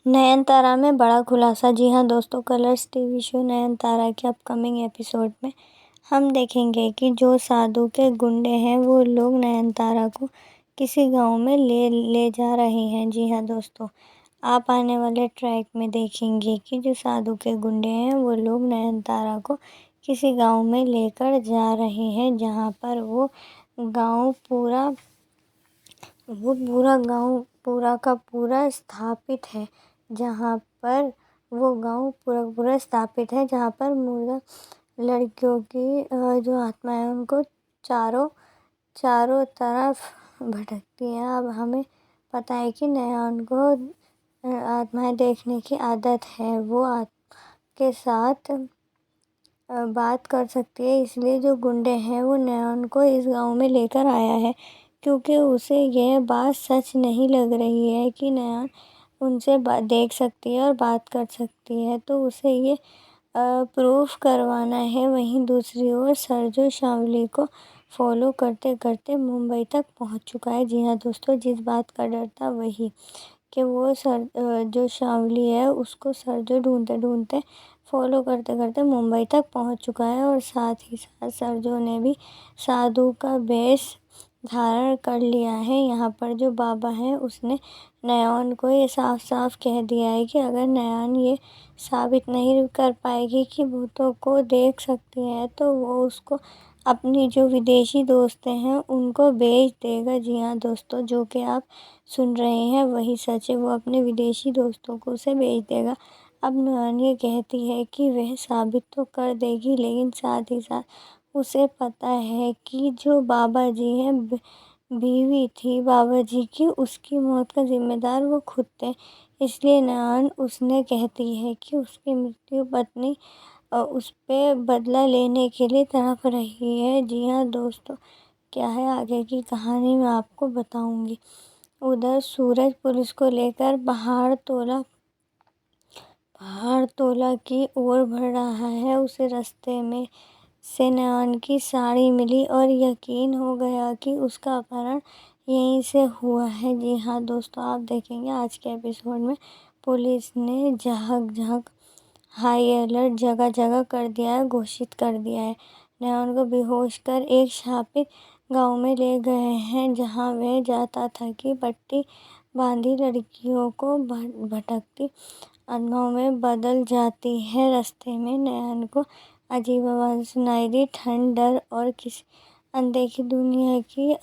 नयनतारा में बड़ा खुलासा। जी हाँ दोस्तों, कलर्स टीवी शो नयनतारा के अपकमिंग एपिसोड में हम देखेंगे कि जो साधु के गुंडे हैं वो लोग नयनतारा को किसी गांव में ले जा रहे हैं। जी हाँ दोस्तों, आप आने वाले ट्रैक में देखेंगे कि जो साधु के गुंडे हैं वो लोग नयनतारा को किसी गांव में लेकर जा रहे हैं, जहां पर वो पूरा गांव पूरा का पूरा स्थापित है। जहाँ पर वो गांव पूरा स्थापित है, जहाँ पर मुर्दा लड़कियों की जो आत्माएं उनको चारों तरफ भटकती हैं। अब हमें पता है कि नयन को आत्माएं देखने की आदत है, वो के साथ बात कर सकती है। इसलिए जो गुंडे हैं वो नयन को इस गांव में लेकर आया है, क्योंकि उसे यह बात सच नहीं लग रही है कि नयन उनसे देख सकती है और बात कर सकती है, तो उसे ये प्रूफ करवाना है। वहीं दूसरी ओर सरजू शावली को फॉलो करते करते मुंबई तक पहुंच चुका है। जी हाँ दोस्तों, जिस बात का डर था वही कि वो जो शावली है उसको सरजू ढूंढते ढूंढते फॉलो करते करते मुंबई तक पहुंच चुका है। और साथ ही साथ सरजू ने भी साधु का वेश धारण कर लिया है। यहाँ पर जो बाबा है उसने नयन को ये साफ साफ कह दिया है कि अगर नयन ये साबित नहीं कर पाएगी कि भूतों को देख सकती है, तो वो उसको अपनी जो विदेशी दोस्तें हैं उनको बेच देगा। जी हाँ दोस्तों, जो कि आप सुन रहे हैं वही सच है, वो अपने विदेशी दोस्तों को उसे बेच देगा। अब नयन ये कहती है कि वह साबित तो कर देगी, लेकिन साथ ही साथ उसे पता है कि जो बाबा जी हैं बीवी थी बाबा जी की, उसकी मौत का जिम्मेदार वो खुद थे। इसलिए नयन उसने कहती है कि उसकी मृत्यु पत्नी उस पे बदला लेने के लिए तड़प रही है। जी हाँ दोस्तों, क्या है आगे की कहानी मैं आपको बताऊंगी। उधर सूरज पुलिस को लेकर पहाड़ तोला की ओर बढ़ रहा है। उसे रास्ते में से नयन की साड़ी मिली और यकीन हो गया कि उसका अपहरण यहीं से हुआ है। जी हाँ दोस्तों, आप देखेंगे आज के एपिसोड में पुलिस ने जगह हाई अलर्ट जगह जगह कर दिया है, घोषित कर दिया है। नयन को बेहोश कर एक शापित गांव में ले गए हैं, जहां वह जाता था कि पट्टी बांधी लड़कियों को भटकती आत्माओं में बदल जाती है। रास्ते में नयन को अजीब आवाज़ सुनाई दी। ठंड, डर और किसी अनदेखी दुनिया की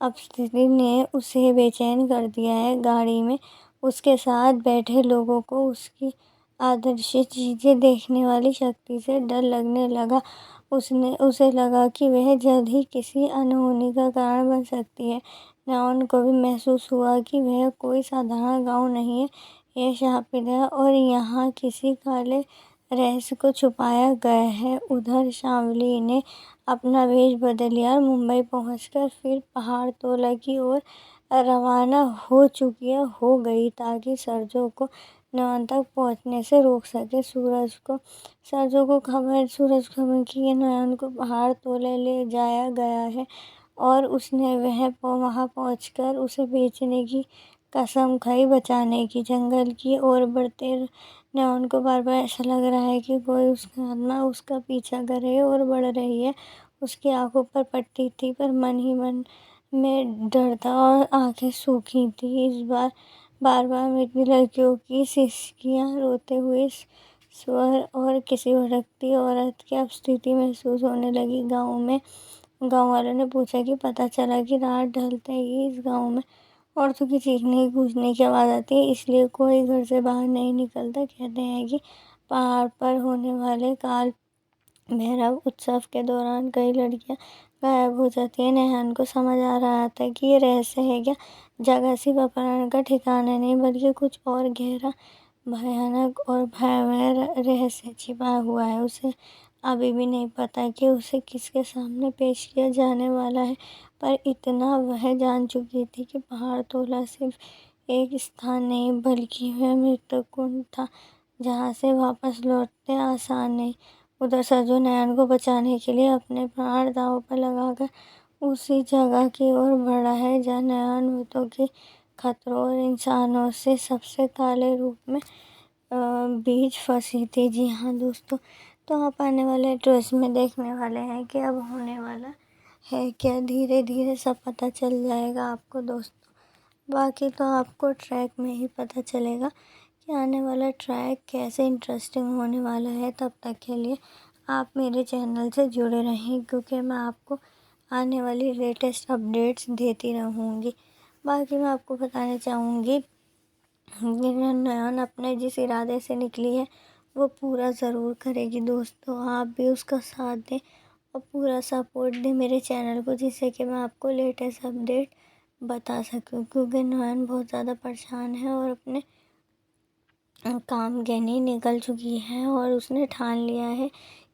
अपस्थिति ने उसे बेचैन कर दिया है। गाड़ी में उसके साथ बैठे लोगों को उसकी आदर्श चीज़ें देखने वाली शक्ति से डर लगने लगा। उसे लगा कि वह जल्द ही किसी अनहोनी का कारण बन सकती है। नयन को भी महसूस हुआ कि वह कोई साधारण गांव नहीं है, यह शापित है और यहाँ किसी काले रहस्य को छुपाया गया है। उधर शावली ने अपना वेश बदल लिया और मुंबई पहुंचकर फिर पहाड़ तोला की ओर रवाना हो गई, ताकि सरजू को नयन तक पहुंचने से रोक सके। सरजू को खबर की कि नयन को पहाड़ तोले ले जाया गया है और उसने वहां पहुंचकर उसे बेचने की कसम खाई। बचाने की जंगल की ओर बढ़ते नयन को बार बार ऐसा लग रहा है कि कोई उसका आत्मा उसका पीछा कर रही है और बढ़ रही है। उसकी आंखों पर पट्टी थी, पर मन ही मन में डर था और आंखें सूखी थी। इस बार बार बार मृत्यु लड़कियों की सिसकियां, रोते हुए स्वर और किसी भटकती औरत की अपस्थिति महसूस होने लगी। गांव वालों ने पूछा कि पता चला कि रात ढलते ही इस गांव में औरतों की चीखने कूदने की आवाज़ आती है, इसलिए कोई घर से बाहर नहीं निकलता। कहते हैं कि पहाड़ पर होने वाले काल भैरव उत्सव के दौरान कई लड़कियां गायब हो जाती है। नयन को समझ आ रहा था कि ये रहस्य है क्या, जगह सिर्फ अपहरण का ठिकाना नहीं बल्कि कुछ और गहरा, भयानक और भयमय रहस्य छिपा हुआ है। उसे अभी भी नहीं पता कि उसे किसके सामने पेश किया जाने वाला है, पर इतना वह जान चुकी थी कि पहाड़ तोला सिर्फ एक स्थान नहीं बल्कि वह मृत्यु कुंड था, जहाँ से वापस लौटते आसान नहीं। उधर सरजू नयन को बचाने के लिए अपने प्राण दांव पर लगाकर उसी जगह की ओर बढ़ा है जहाँ नयन भूतों की खतरों और इंसानों से सबसे काले रूप में बीच फंसी थी। जी हाँ दोस्तों, तो आप आने वाले ट्विस्ट में देखने वाले हैं कि अब होने वाला है क्या। धीरे धीरे सब पता चल जाएगा आपको दोस्तों। बाकी तो आपको ट्रैक में ही पता चलेगा कि आने वाला ट्रैक कैसे इंटरेस्टिंग होने वाला है। तब तक के लिए आप मेरे चैनल से जुड़े रहें, क्योंकि मैं आपको आने वाली लेटेस्ट अपडेट्स देती रहूँगी। बाकी मैं आपको बताना चाहूँगी कि नयन अपने जिस इरादे से निकली है वो पूरा ज़रूर करेगी दोस्तों। आप भी उसका साथ दें और पूरा सपोर्ट दें मेरे चैनल को, जिससे कि मैं आपको लेटेस्ट अपडेट बता सकूं। क्योंकि नयन बहुत ज़्यादा परेशान है और अपने काम के लिए निकल चुकी है और उसने ठान लिया है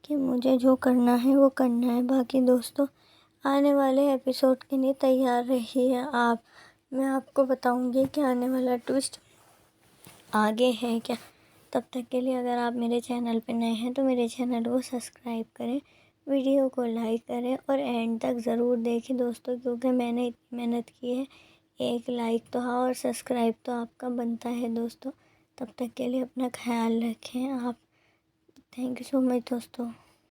कि मुझे जो करना है वो करना है। बाकी दोस्तों, आने वाले एपिसोड के लिए तैयार रहिए आप। मैं आपको बताऊंगी कि आने वाला ट्विस्ट आगे है क्या। तब तक के लिए अगर आप मेरे चैनल पर नए हैं तो मेरे चैनल को सब्सक्राइब करें, वीडियो को लाइक करें और एंड तक ज़रूर देखें दोस्तों, क्योंकि मैंने इतनी मेहनत की है। एक लाइक तो हाँ और सब्सक्राइब तो आपका बनता है दोस्तों। तब तक के लिए अपना ख्याल रखें आप। थैंक यू सो मच दोस्तों।